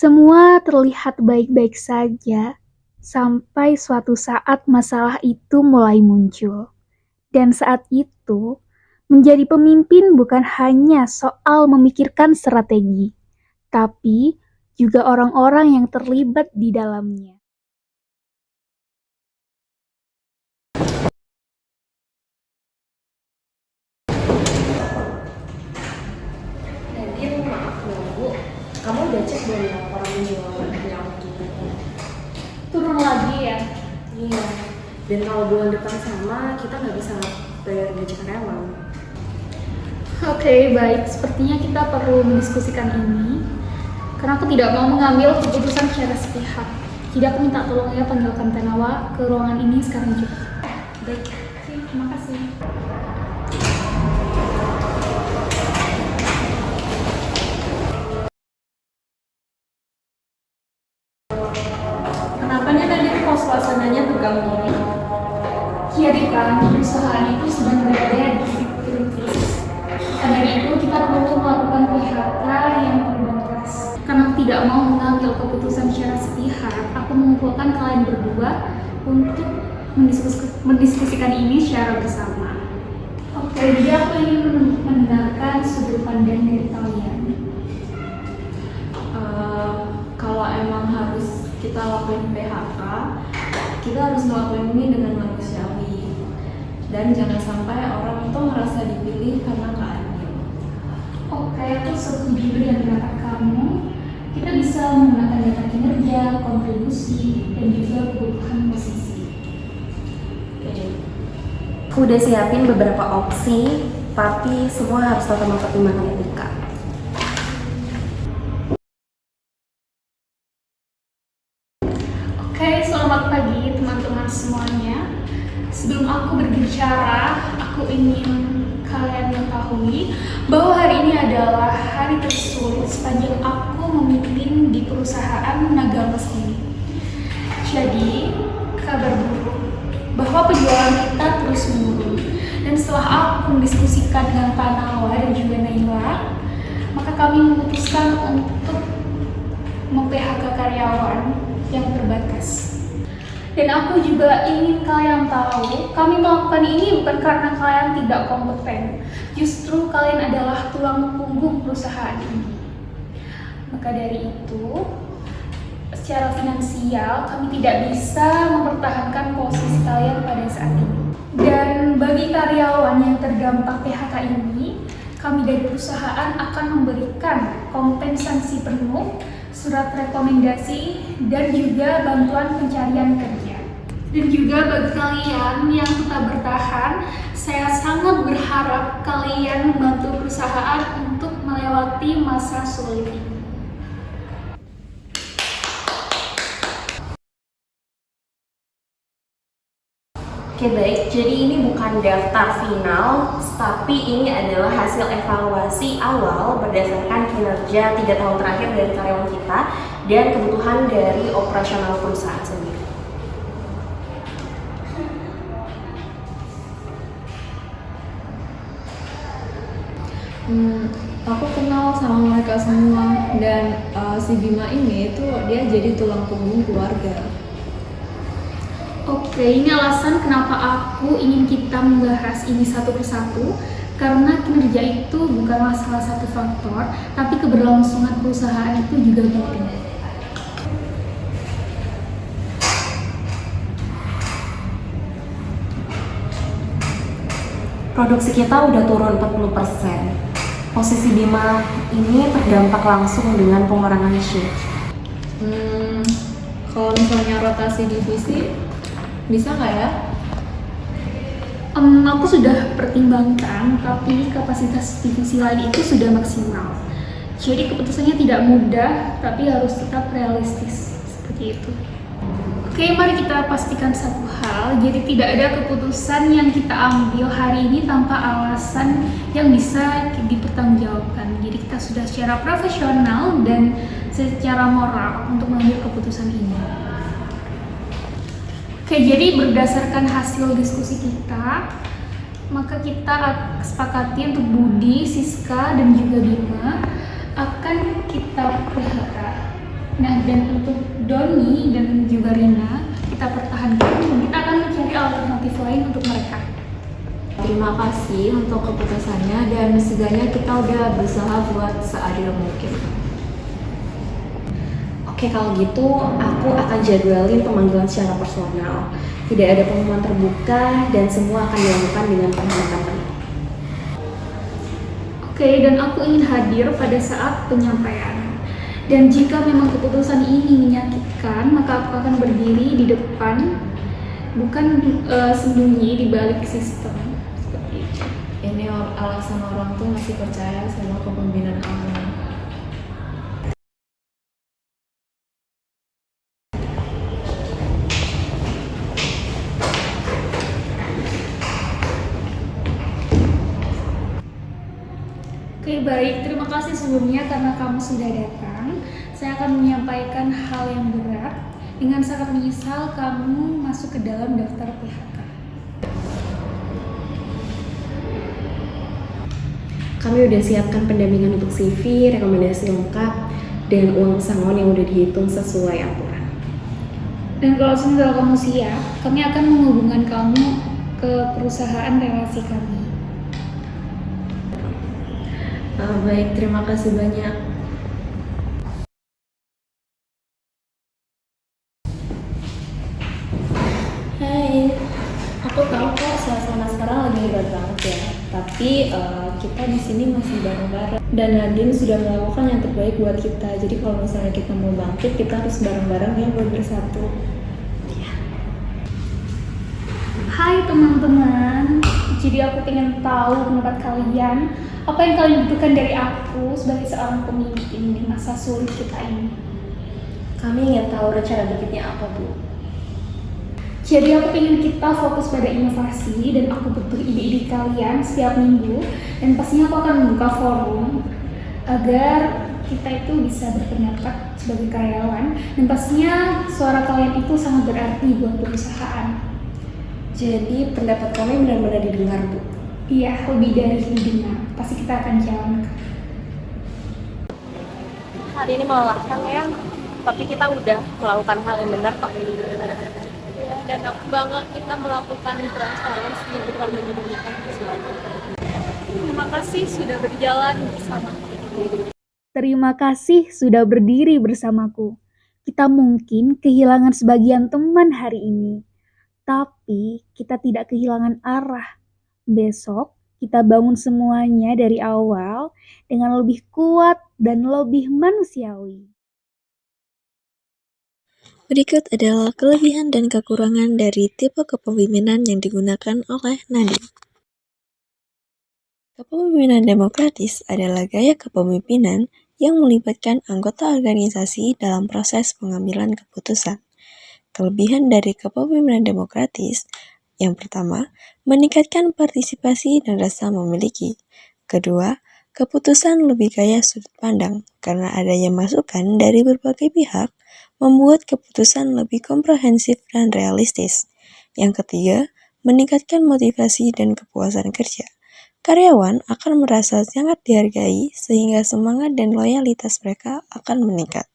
Semua terlihat baik-baik saja, sampai suatu saat masalah itu mulai muncul. Dan saat itu, menjadi pemimpin bukan hanya soal memikirkan strategi, tapi juga orang-orang yang terlibat di dalamnya. Nadine, maaf nunggu. Kamu udah cek belum laporan penjualan yang kita? Turun lagi ya? Iya. Dan kalau bulan depan sama, kita nggak bisa bayar gaji karyawan. Oke, baik. Sepertinya kita perlu mendiskusikan ini, karena aku tidak mau mengambil keputusan secara sepihak. Jadi aku minta tolong ya panggilkan Tenawa ke ruangan ini sekarang juga. Baik, terima kasih. Kenapanya tadi kok suasananya tegang gini? Jadi kan, perusahaan itu sedang berada di titik kritis. Karena itu kita perlu melakukan PHK yang terbatas. Karena tidak mau mengambil keputusan secara sepihak, aku mengumpulkan kalian berdua untuk mendiskusikan ini secara bersama. Oke, jadi aku ingin mendengarkan sudut pandang dari kalian. Kalau emang harus kita lakuin PHK, kita harus ngelakuin ini dengan manusiawi. Dan jangan sampai orang itu merasa dipilih karena nggak adil. Oke, aku setuju dengan pendapat kamu. Kita bisa menggunakan data kinerja, kontribusi, dan juga kebutuhan posisi. Aku udah siapin beberapa opsi, tapi semua harus tetap mempertimbangkan etika. Oke, selamat pagi teman-teman semuanya. Sebelum aku berbicara, aku ingin kalian mengetahui bahwa hari ini adalah hari tersulit sepanjang aku memimpin di perusahaan Nagamas ini. Jadi, kabar buruk bahwa penjualan kita terus menurun. Dan setelah aku mendiskusikan dengan Pak Nawa dan juga Naila, maka kami memutuskan untuk mem-PHK karyawan yang terbatas. Dan aku juga ingin kalian tahu, kami melakukan ini bukan karena kalian tidak kompeten. Justru kalian adalah tulang punggung perusahaan ini. Maka dari itu, secara finansial kami tidak bisa mempertahankan posisi kalian pada saat ini. Dan bagi karyawan yang terdampak PHK ini, kami dari perusahaan akan memberikan kompensasi penuh, surat rekomendasi, dan juga bantuan pencarian kerja. Dan juga bagi kalian yang tetap bertahan, saya sangat berharap kalian membantu perusahaan untuk melewati masa sulit ini. Oke baik, jadi ini bukan daftar final, tapi ini adalah hasil evaluasi awal berdasarkan kinerja 3 tahun terakhir dari karyawan kita dan kebutuhan dari operasional perusahaan sendiri. Aku kenal sama mereka semua dan si Bima ini tuh dia jadi tulang punggung keluarga. Oke, ini alasan kenapa aku ingin kita membahas ini satu persatu. Karena kinerja itu bukanlah salah satu faktor, tapi keberlangsungan perusahaan itu juga penting. Produksi kita udah turun 40%. Posisi Bima ini terdampak langsung dengan pengurangan shift. Kalau misalnya rotasi divisi bisa nggak ya? Aku sudah pertimbangkan, tapi kapasitas divisi lain itu sudah maksimal. Jadi keputusannya tidak mudah, tapi harus tetap realistis, seperti itu. Oke, mari kita pastikan satu hal, jadi tidak ada keputusan yang kita ambil hari ini tanpa alasan yang bisa dipertanggungjawabkan. Jadi kita sudah secara profesional dan secara moral untuk mengambil keputusan ini. Oke, jadi berdasarkan hasil diskusi kita, maka kita sepakati untuk Budi, Siska, dan juga Bima akan kita PHK. Nah, dan untuk Doni dan juga Rina, kita pertahankan dan kita akan mencari alternatif lain untuk mereka. Terima kasih untuk keputusannya dan setidaknya kita udah berusaha buat seadil mungkin. Oke, kalau gitu aku akan jadwalin pemanggilan secara personal. Tidak ada pengumuman terbuka dan semua akan dilakukan dengan penghormatan penuh. Oke, dan aku ingin hadir pada saat penyampaian. Dan jika memang keputusan ini menyakitkan, maka aku akan berdiri di depan, bukan sembunyi di balik sistem. Seperti itu. Ini alasan orang tuh masih percaya sama kepemimpinan Allah. Oke, baik. Terima kasih sebelumnya karena kamu sudah datang. Saya akan menyampaikan hal yang berat. Dengan sangat menyesal kamu masuk ke dalam daftar PHK. Kami udah siapkan pendampingan untuk CV, rekomendasi lengkap, dan uang pesangon yang udah dihitung sesuai aturan. Dan kalau semisal kamu siap, kami akan menghubungkan kamu ke perusahaan relasi kami. Baik, terima kasih banyak. Hai, aku tahu kok suasana sekarang lagi berat banget ya. Tapi kita di sini masih bareng-bareng. Dan Nadine sudah melakukan yang terbaik buat kita. Jadi kalau misalnya kita mau bangkit, kita harus bareng-bareng ya buat bersatu. Hai teman-teman, jadi aku ingin tahu pendapat kalian. Apa yang kalian butuhkan dari aku sebagai seorang pemimpin di masa sulit kita ini? Kami ingin tahu rencana berikutnya apa, Bu? Jadi aku ingin kita fokus pada inovasi dan aku butuh ide-ide kalian setiap minggu. Dan pastinya aku akan membuka forum agar kita itu bisa berpendapat sebagai karyawan. Dan pastinya suara kalian itu sangat berarti buat perusahaan. Jadi pendapat kami benar-benar didengar, Bu. Iya, lebih dari didengar. Pasti kita akan jalankan. Hari ini melelahkan ya, tapi kita udah melakukan hal yang benar kok. Dan aku bangga kita melakukan transparansi bukan menyembunyikan sesuatu. Terima kasih sudah berjalan bersama. Terima kasih sudah berdiri bersamaku. Kita mungkin kehilangan sebagian teman hari ini, tapi kita tidak kehilangan arah. Besok kita bangun semuanya dari awal dengan lebih kuat dan lebih manusiawi. Berikut adalah kelebihan dan kekurangan dari tipe kepemimpinan yang digunakan oleh Nadine. Kepemimpinan demokratis adalah gaya kepemimpinan yang melibatkan anggota organisasi dalam proses pengambilan keputusan. Kelebihan dari kepemimpinan demokratis, yang pertama, meningkatkan partisipasi dan rasa memiliki. Kedua, keputusan lebih kaya sudut pandang, karena adanya masukan dari berbagai pihak, membuat keputusan lebih komprehensif dan realistis. Yang ketiga, meningkatkan motivasi dan kepuasan kerja. Karyawan akan merasa sangat dihargai sehingga semangat dan loyalitas mereka akan meningkat.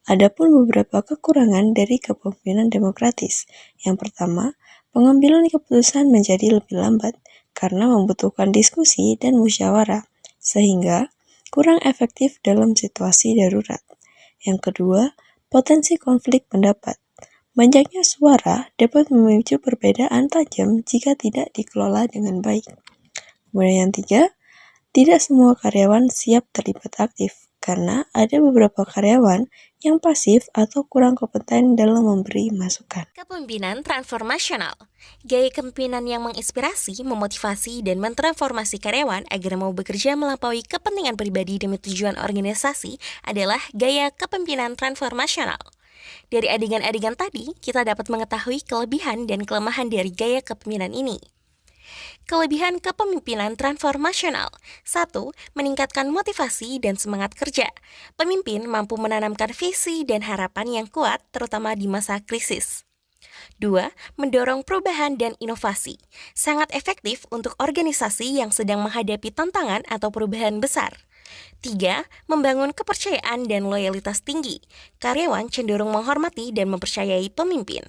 Adapun beberapa kekurangan dari kepemimpinan demokratis. Yang pertama, pengambilan keputusan menjadi lebih lambat karena membutuhkan diskusi dan musyawarah, sehingga kurang efektif dalam situasi darurat. Yang kedua, potensi konflik pendapat. Banyaknya suara dapat memicu perbedaan tajam jika tidak dikelola dengan baik. Kemudian yang tiga, tidak semua karyawan siap terlibat aktif, karena ada beberapa karyawan yang pasif atau kurang kompeten dalam memberi masukan. Kepemimpinan transformasional. Gaya kepemimpinan yang menginspirasi, memotivasi, dan mentransformasi karyawan agar mau bekerja melampaui kepentingan pribadi demi tujuan organisasi adalah gaya kepemimpinan transformasional. Dari adegan-adegan tadi, kita dapat mengetahui kelebihan dan kelemahan dari gaya kepemimpinan ini. Kelebihan kepemimpinan transformasional. 1. Meningkatkan motivasi dan semangat kerja. Pemimpin mampu menanamkan visi dan harapan yang kuat, terutama di masa krisis. 2. Mendorong perubahan dan inovasi. Sangat efektif untuk organisasi yang sedang menghadapi tantangan atau perubahan besar. 3. Membangun kepercayaan dan loyalitas tinggi. Karyawan cenderung menghormati dan mempercayai pemimpin.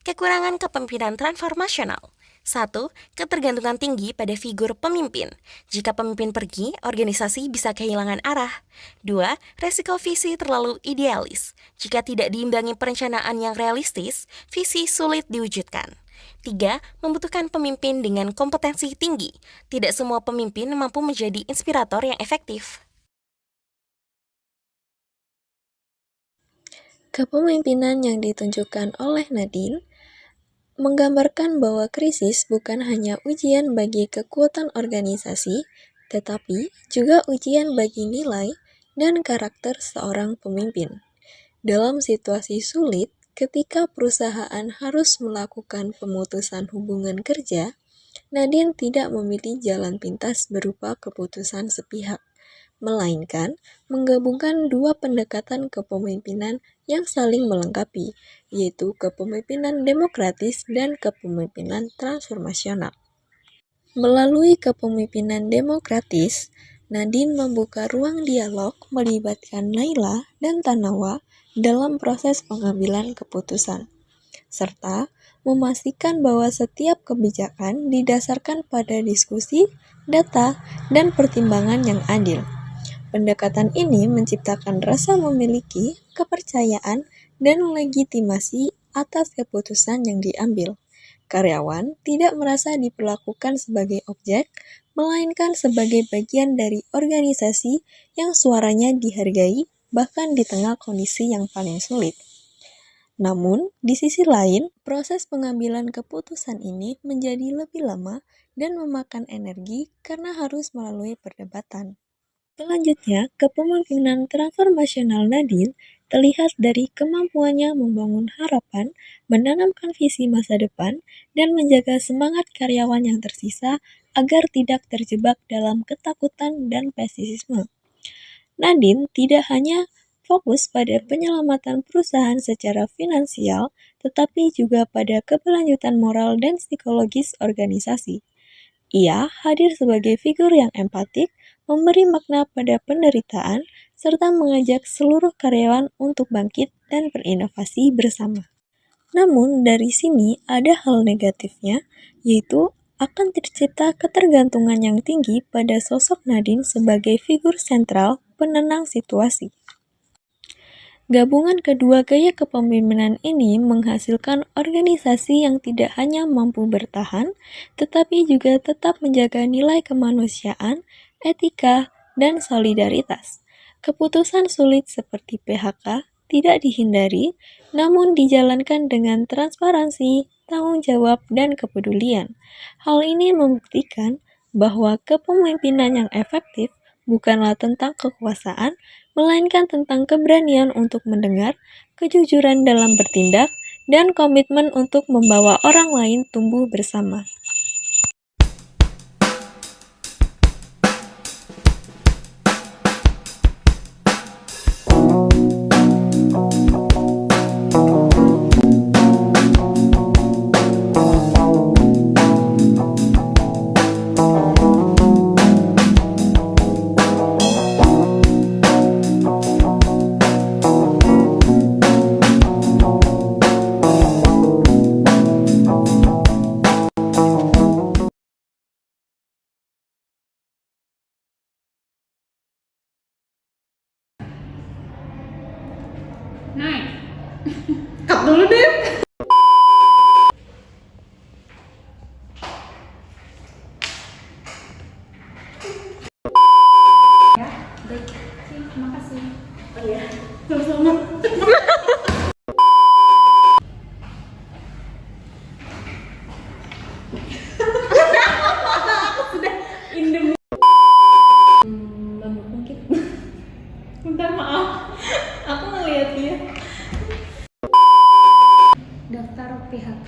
Kekurangan kepemimpinan transformasional. 1. Ketergantungan tinggi pada figur pemimpin. Jika pemimpin pergi, organisasi bisa kehilangan arah. 2. Resiko visi terlalu idealis. Jika tidak diimbangi perencanaan yang realistis, visi sulit diwujudkan. 3. Membutuhkan pemimpin dengan kompetensi tinggi. Tidak semua pemimpin mampu menjadi inspirator yang efektif. Kepemimpinan yang ditunjukkan oleh Nadine menggambarkan bahwa krisis bukan hanya ujian bagi kekuatan organisasi, tetapi juga ujian bagi nilai dan karakter seorang pemimpin. Dalam situasi sulit, ketika perusahaan harus melakukan pemutusan hubungan kerja, Nadine tidak memilih jalan pintas berupa keputusan sepihak, melainkan menggabungkan dua pendekatan kepemimpinan yang saling melengkapi, yaitu kepemimpinan demokratis dan kepemimpinan transformasional. Melalui kepemimpinan demokratis, Nadine membuka ruang dialog melibatkan Naila dan Tanawa dalam proses pengambilan keputusan, serta memastikan bahwa setiap kebijakan didasarkan pada diskusi, data, dan pertimbangan yang adil. Pendekatan ini menciptakan rasa memiliki, kepercayaan, dan legitimasi atas keputusan yang diambil. Karyawan tidak merasa diperlakukan sebagai objek, melainkan sebagai bagian dari organisasi yang suaranya dihargai, bahkan di tengah kondisi yang paling sulit. Namun, di sisi lain, proses pengambilan keputusan ini menjadi lebih lama dan memakan energi karena harus melalui perdebatan. Selanjutnya, kepemimpinan transformasional Nadine terlihat dari kemampuannya membangun harapan, menanamkan visi masa depan, dan menjaga semangat karyawan yang tersisa agar tidak terjebak dalam ketakutan dan pesimisme. Nadine tidak hanya fokus pada penyelamatan perusahaan secara finansial, tetapi juga pada keberlanjutan moral dan psikologis organisasi. Ia hadir sebagai figur yang empatik, memberi makna pada penderitaan, serta mengajak seluruh karyawan untuk bangkit dan berinovasi bersama. Namun, dari sini ada hal negatifnya, yaitu akan tercipta ketergantungan yang tinggi pada sosok Nadine sebagai figur sentral penenang situasi. Gabungan kedua gaya kepemimpinan ini menghasilkan organisasi yang tidak hanya mampu bertahan, tetapi juga tetap menjaga nilai kemanusiaan, etika, dan solidaritas. Keputusan sulit seperti PHK tidak dihindari, namun dijalankan dengan transparansi, tanggung jawab, dan kepedulian. Hal ini membuktikan bahwa kepemimpinan yang efektif bukanlah tentang kekuasaan, melainkan tentang keberanian untuk mendengar, kejujuran dalam bertindak, dan komitmen untuk membawa orang lain tumbuh bersama. Naik. Cut dulu deh. Ya, baik. Terima kasih. Oh iya. Sama-sama. Sudah indem. Mungkin. Bentar, maaf. Aku ngeliat dia. Daftar PHK.